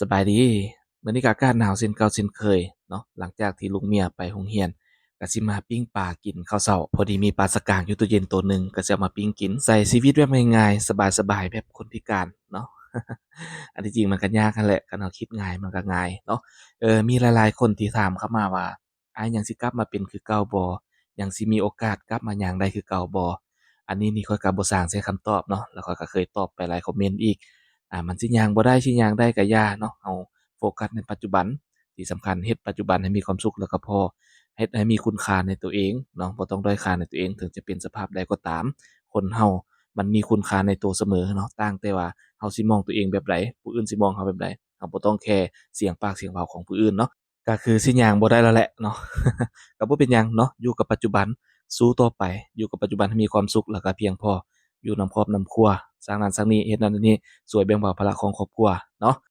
สบายดีมื้อนี้ก็อากาศหนาวเช่นเก่าเช่นเคยเนาะหลังจากที่ลูกเมียไปโรงเรียนก็สิมาปิ้งปลากินข้าวเช้าพอดีมีปลาสะกางอยู่ตู้เย็นตัวหนึ่งก็สิเอามาปิ้งกินใช้ชีวิตแบบง่ายๆสบายๆแบบคนพิการเนาะอันที่จริงมันก็ยากนั่นแหละคันเราคิดง่ายมันก็ง่ายเนาะมีหลายๆคนที่ถามเข้ามาว่าอ้ายยังสิกลับมาเป็นคือเก่าบ่ยังสิมีโอกาสกลับมาย่างได้คือเก่าบ่อันนี้นี่ข้อยก็บ่สร้างใช้คำตอบเนาะแล้วข้อยก็เคยตอบไปหลายคอมเมนต์อีกมันสิย่างบ่ได้สิย่างได้ก็อย่าเนาะเรา โฟกัสในปัจจุบันที่สำคัญเฮ็ดปัจจุบันให้มีความสุขแล้วก็พอเฮ็ดให้มีคุณค่าในตัวเองเนาะบ่ต้องด้อยค่าในตัวเองถึงจะเป็นสภาพใดก็ตามคนเรามันมีคุณค่าในตัวเสมอเนาะต่างแต่ว่าเราสิมองตัวเองแบบใดผู้อื่นสิมองเราแบบใดเราบ่ต้องแคร์เสียงปากเสียงเว้าของผู้อื่นเนาะก็คือสิย่างบ่ได้แล้วแหละเนาะก็บ่เป็นหยังเนาะอยู่กับปัจจุบันสู้ต่อไปอยู่กับปัจจุบันให้มีความสุขแล้วก็เพียงพออยู่นำครอบนำครัวสร้างนั้นสร้างนี้เฮ็ดนั้นเฮ็ดนี้ช่วยแบ่งเบาภาระของครอบครัวเนาะ